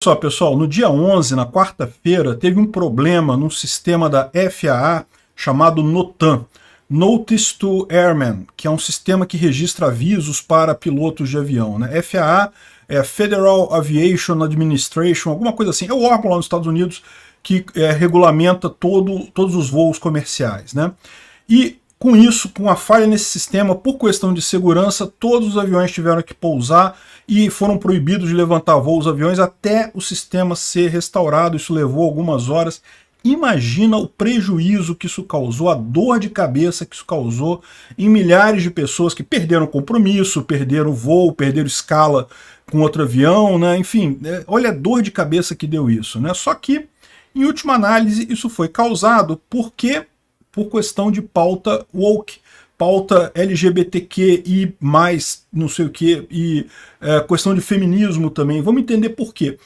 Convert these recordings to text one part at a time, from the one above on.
Só, pessoal, no dia 11, na quarta-feira, teve um problema num sistema da FAA chamado NOTAM, Notice to Airmen, que é um sistema que registra avisos para pilotos de avião, né? FAA é Federal Aviation Administration, alguma coisa assim. É o órgão lá nos Estados Unidos que regulamenta todos os voos comerciais, né? E com isso, com a falha nesse sistema, por questão de segurança, todos os aviões tiveram que pousar e foram proibidos de levantar voo os aviões até o sistema ser restaurado. Isso levou algumas horas. Imagina o prejuízo que isso causou, a dor de cabeça que isso causou em milhares de pessoas que perderam compromisso, perderam voo, perderam escala com outro avião, né? Enfim, olha a dor de cabeça que deu isso, né? Só que, em última análise, isso foi causado por questão de pauta woke, pauta LGBTQI+, não sei o que, e questão de feminismo também. Vamos entender por quê.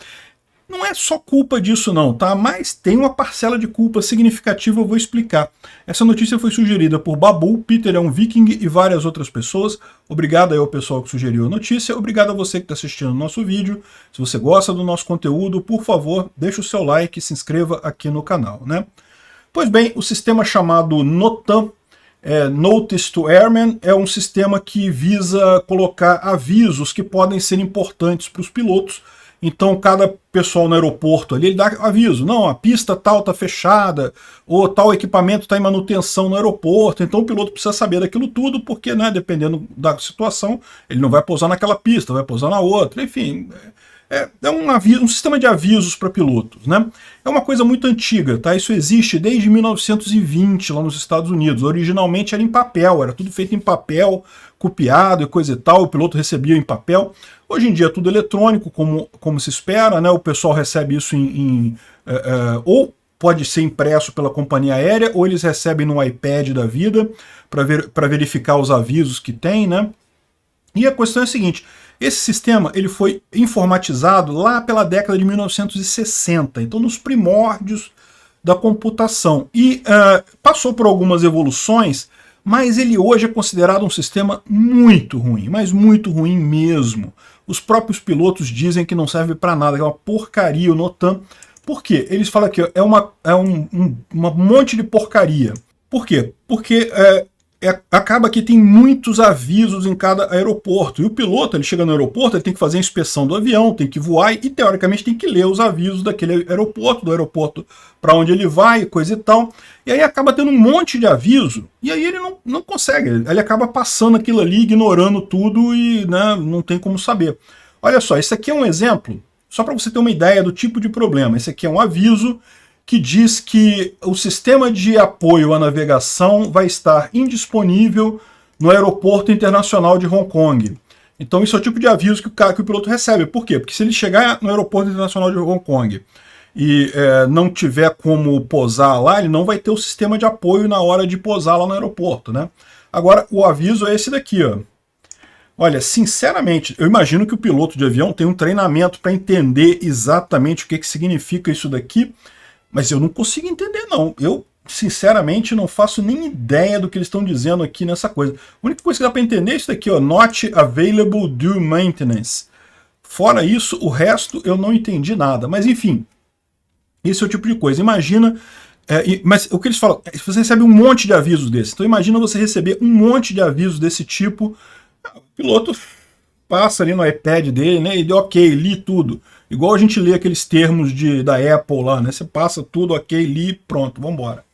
Não é só culpa disso não, tá? Mas tem uma parcela de culpa significativa, eu vou explicar. Essa notícia foi sugerida por Babu, Peter é um viking e várias outras pessoas. Obrigado aí ao pessoal que sugeriu a notícia, obrigado a você que está assistindo o nosso vídeo. Se você gosta do nosso conteúdo, por favor, deixe o seu like e se inscreva aqui no canal, né? Pois bem, o sistema chamado NOTAM, Notice to Airmen, é um sistema que visa colocar avisos que podem ser importantes para os pilotos. Então, cada pessoal no aeroporto ali, ele dá aviso. Não, a pista tal está fechada, ou tal equipamento está em manutenção no aeroporto. Então, o piloto precisa saber daquilo tudo, porque, né, dependendo da situação, ele não vai pousar naquela pista, vai pousar na outra. Enfim, é um sistema de avisos para pilotos, né? É uma coisa muito antiga, tá? Isso existe desde 1920 lá nos Estados Unidos. Originalmente era em papel, era tudo feito em papel, copiado e coisa e tal, o piloto recebia em papel. Hoje em dia é tudo eletrônico, como se espera, né? O pessoal recebe isso ou pode ser impresso pela companhia aérea, ou eles recebem no iPad da vida para verificar os avisos que tem, né? E a questão é a seguinte: esse sistema ele foi informatizado lá pela década de 1960, então nos primórdios da computação. E passou por algumas evoluções, mas ele hoje é considerado um sistema muito ruim, mas muito ruim mesmo. Os próprios pilotos dizem que não serve para nada, que é uma porcaria o NOTAM. Por quê? Eles falam que é um monte de porcaria. Por quê? Porque acaba que tem muitos avisos em cada aeroporto. E o piloto, ele chega no aeroporto, ele tem que fazer a inspeção do avião, tem que voar e, teoricamente, tem que ler os avisos daquele aeroporto, do aeroporto para onde ele vai, coisa e tal. E aí acaba tendo um monte de aviso, e aí ele não consegue. Ele acaba passando aquilo ali, ignorando tudo e, né, não tem como saber. Olha só, esse aqui é um exemplo, só para você ter uma ideia do tipo de problema. Esse aqui é um aviso que diz que o sistema de apoio à navegação vai estar indisponível no aeroporto internacional de Hong Kong. Então isso é o tipo de aviso que o piloto recebe. Por quê? Porque se ele chegar no aeroporto internacional de Hong Kong e não tiver como pousar lá, ele não vai ter o sistema de apoio na hora de pousar lá no aeroporto, né? Agora, o aviso é esse daqui, ó. Olha, sinceramente, eu imagino que o piloto de avião tem um treinamento para entender exatamente o que significa isso daqui, mas eu não consigo entender, não. Eu, sinceramente, não faço nem ideia do que eles estão dizendo aqui nessa coisa. A única coisa que dá para entender é isso daqui, ó, Not Available Due Maintenance. Fora isso, o resto eu não entendi nada. Mas, enfim, esse é o tipo de coisa. Imagina, mas o que eles falam, você recebe um monte de avisos desses. Então, imagina você receber um monte de avisos desse tipo. O piloto passa ali no iPad dele, né, e deu ok, li tudo. Igual a gente lê aqueles termos da Apple lá, né? Você passa tudo, ok, li, pronto, vamos embora.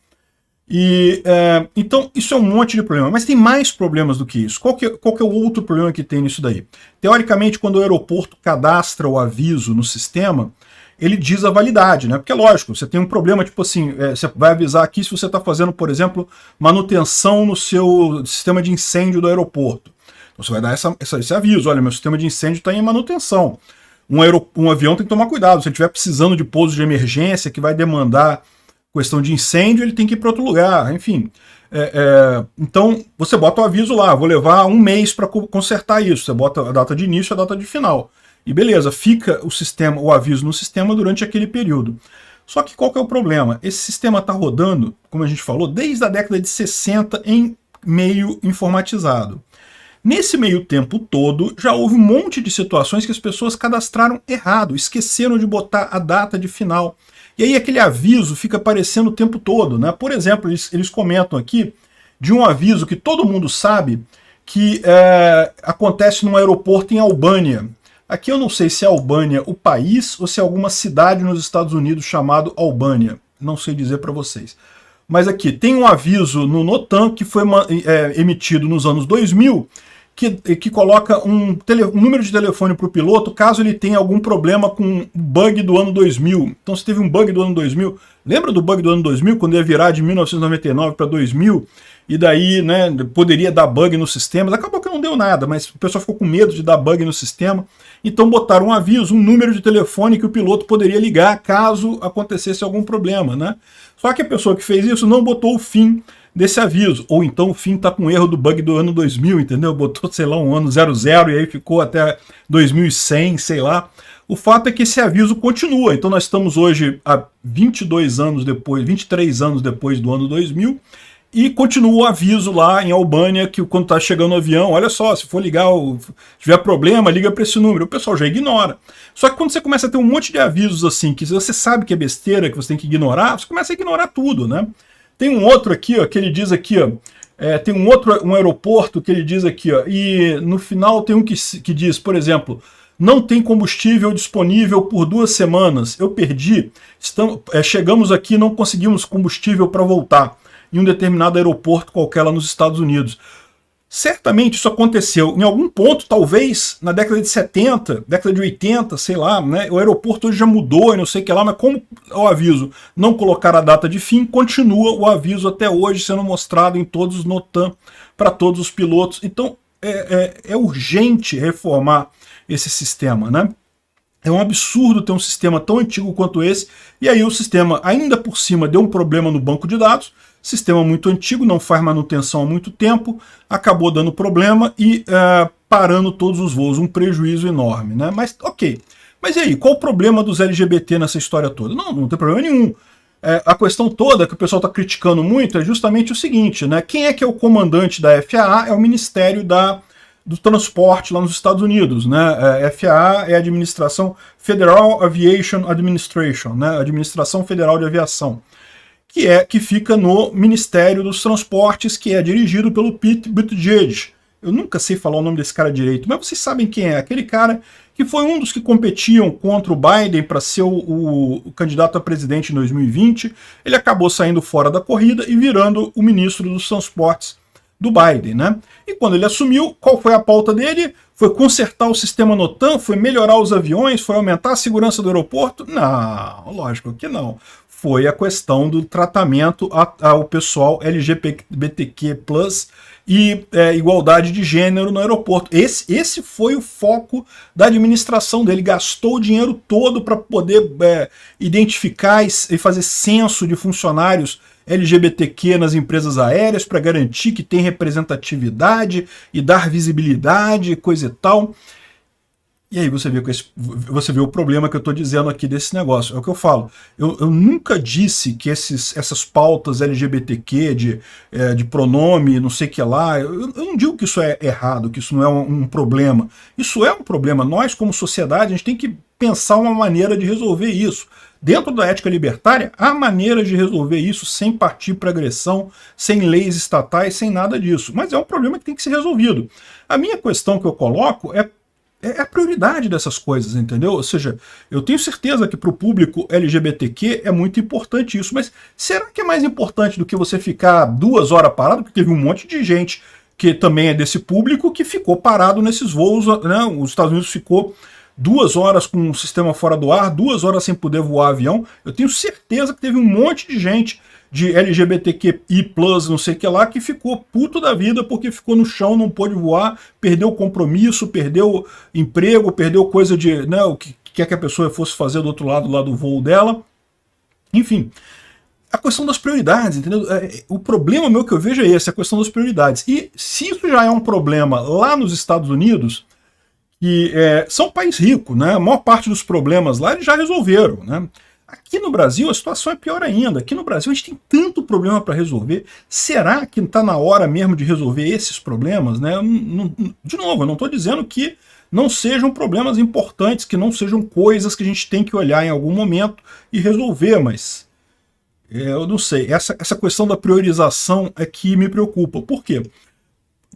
Então, isso é um monte de problema. Mas tem mais problemas do que isso. Qual que é o outro problema que tem nisso daí? Teoricamente, quando o aeroporto cadastra o aviso no sistema, ele diz a validade, né? Porque é lógico, você tem um problema, tipo assim, você vai avisar aqui se você está fazendo, por exemplo, manutenção no seu sistema de incêndio do aeroporto. Então você vai dar esse aviso: olha, meu sistema de incêndio está em manutenção. Um avião tem que tomar cuidado. Se ele estiver precisando de pouso de emergência, que vai demandar questão de incêndio, ele tem que ir para outro lugar. Enfim, então você bota o aviso lá: vou levar um mês para consertar isso. Você bota a data de início e a data de final. E beleza, fica o aviso no sistema durante aquele período. Só que qual que é o problema? Esse sistema está rodando, como a gente falou, desde a década de 60 em meio informatizado. Nesse meio tempo todo, já houve um monte de situações que as pessoas cadastraram errado, esqueceram de botar a data de final. E aí aquele aviso fica aparecendo o tempo todo, né? Por exemplo, eles comentam aqui de um aviso que todo mundo sabe que acontece num aeroporto em Albânia. Aqui eu não sei se é Albânia o país ou se é alguma cidade nos Estados Unidos chamado Albânia. Não sei dizer para vocês. Mas aqui tem um aviso no NOTAM que foi emitido nos anos 2000 que coloca um número de telefone para o piloto caso ele tenha algum problema com o bug do ano 2000. Então se teve um bug do ano 2000, lembra do bug do ano 2000, quando ia virar de 1999 para 2000, e daí né, poderia dar bug no sistema? Acabou que não deu nada, mas o pessoal ficou com medo de dar bug no sistema, então botaram um aviso, um número de telefone que o piloto poderia ligar caso acontecesse algum problema, né? Só que a pessoa que fez isso não botou o fim desse aviso, ou então o fim está com erro do bug do ano 2000, entendeu? Botou, sei lá, um ano 00 e aí ficou até 2100, sei lá. O fato é que esse aviso continua, então nós estamos hoje há 22 anos depois, 23 anos depois do ano 2000, e continua o aviso lá em Albânia que quando está chegando o avião, olha só, se for ligar, se tiver problema, liga para esse número. O pessoal já ignora. Só que quando você começa a ter um monte de avisos assim, que você sabe que é besteira, que você tem que ignorar, você começa a ignorar tudo, né? Tem um outro aqui, ó, que ele diz aqui, ó, tem um aeroporto que ele diz aqui, ó, e no final tem um que diz, por exemplo, não tem combustível disponível por 2 semanas, eu perdi, chegamos aqui e não conseguimos combustível para voltar em um determinado aeroporto qualquer lá nos Estados Unidos. Certamente isso aconteceu em algum ponto, talvez na década de 70, década de 80, sei lá, né? O aeroporto hoje já mudou e não sei o que lá, mas como o aviso não colocar a data de fim, continua o aviso até hoje sendo mostrado em todos os NOTAM para todos os pilotos. Então é urgente reformar esse sistema, né? É um absurdo ter um sistema tão antigo quanto esse, e aí o sistema, ainda por cima, deu um problema no banco de dados, sistema muito antigo, não faz manutenção há muito tempo, acabou dando problema e parando todos os voos, um prejuízo enorme, né? Mas ok, mas e aí, qual o problema dos LGBT nessa história toda? Não tem problema nenhum. A questão toda que o pessoal está criticando muito é justamente o seguinte, né? Quem é que é o comandante da FAA? É o Ministério do Transporte lá nos Estados Unidos, né? FAA é a administração Federal Aviation Administration, né? Administração Federal de Aviação, que fica no Ministério dos Transportes, que é dirigido pelo Pete Buttigieg. Eu nunca sei falar o nome desse cara direito, mas vocês sabem quem é. Aquele cara que foi um dos que competiam contra o Biden para ser o candidato a presidente em 2020. Ele acabou saindo fora da corrida e virando o ministro dos Transportes do Biden, né? E quando ele assumiu, qual foi a pauta dele? Foi consertar o sistema NOTAM? Foi melhorar os aviões? Foi aumentar a segurança do aeroporto? Não, lógico que não. Foi a questão do tratamento ao pessoal LGBTQ+, e igualdade de gênero no aeroporto. Esse foi o foco da administração dele. Gastou o dinheiro todo para poder identificar e fazer censo de funcionários LGBTQ nas empresas aéreas para garantir que tem representatividade e dar visibilidade, coisa e tal. E aí você vê o problema que eu estou dizendo aqui desse negócio. É o que eu falo. Eu nunca disse que essas pautas LGBTQ, de pronome, não sei o que lá, eu não digo que isso é errado, que isso não é um problema. Isso é um problema. Nós, como sociedade, a gente tem que pensar uma maneira de resolver isso. Dentro da ética libertária, há maneiras de resolver isso sem partir para agressão, sem leis estatais, sem nada disso. Mas é um problema que tem que ser resolvido. A minha questão que eu coloco é a prioridade dessas coisas, entendeu? Ou seja, eu tenho certeza que para o público LGBTQ é muito importante isso, mas será que é mais importante do que você ficar 2 horas parado? Porque teve um monte de gente que também é desse público que ficou parado nesses voos, né? Os Estados Unidos ficou 2 horas com o sistema fora do ar, 2 horas sem poder voar avião. Eu tenho certeza que teve um monte de gente de LGBTQI+, não sei o que lá, que ficou puto da vida porque ficou no chão, não pôde voar, perdeu compromisso, perdeu emprego, perdeu coisa de, né, o que quer que a pessoa fosse fazer do outro lado lá do voo dela. Enfim, a questão das prioridades, entendeu? O problema meu que eu vejo é esse, a questão das prioridades. E se isso já é um problema lá nos Estados Unidos, que são um país rico, né? A maior parte dos problemas lá eles já resolveram, né? Aqui no Brasil a situação é pior ainda. Aqui no Brasil a gente tem tanto problema para resolver. Será que está na hora mesmo de resolver esses problemas, né? De novo, eu não estou dizendo que não sejam problemas importantes, que não sejam coisas que a gente tem que olhar em algum momento e resolver, mas eu não sei. Essa questão da priorização é que me preocupa. Por quê?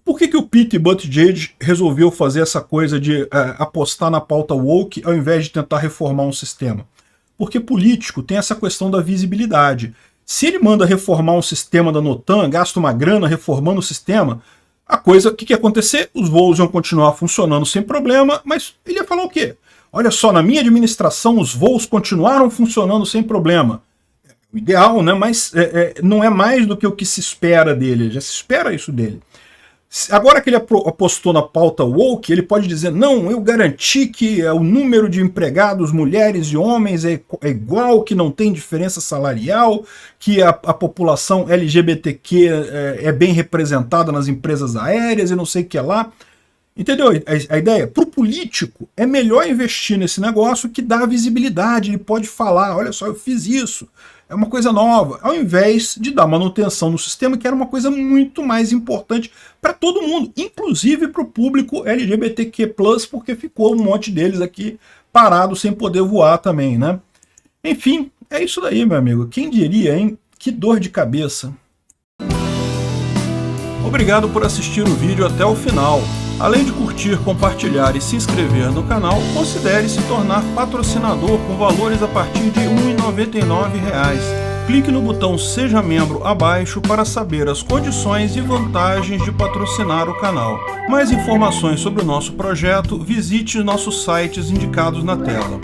Por que o Pete Buttigieg resolveu fazer essa coisa de apostar na pauta woke ao invés de tentar reformar um sistema? Porque político tem essa questão da visibilidade. Se ele manda reformar um sistema da Notan, gasta uma grana reformando o sistema, a coisa, o que ia acontecer? Os voos iam continuar funcionando sem problema, mas ele ia falar o quê? Olha só, na minha administração os voos continuaram funcionando sem problema. O ideal, né? Mas não é mais do que o que se espera dele, já se espera isso dele. Agora que ele apostou na pauta woke, ele pode dizer, não, eu garanti que o número de empregados, mulheres e homens é igual, que não tem diferença salarial, que a população LGBTQ é bem representada nas empresas aéreas e não sei o que lá. Entendeu a ideia? Para o político, é melhor investir nesse negócio que dá visibilidade, ele pode falar, olha só, eu fiz isso, é uma coisa nova, ao invés de dar manutenção no sistema, que era uma coisa muito mais importante para todo mundo, inclusive para o público LGBTQ+, porque ficou um monte deles aqui parado sem poder voar também, né? Enfim, é isso daí, meu amigo. Quem diria, hein? Que dor de cabeça. Obrigado por assistir o vídeo até o final. Além de curtir, compartilhar e se inscrever no canal, considere se tornar patrocinador com valores a partir de R$ 1,99. Clique no botão Seja Membro abaixo para saber as condições e vantagens de patrocinar o canal. Mais informações sobre o nosso projeto, visite nossos sites indicados na tela.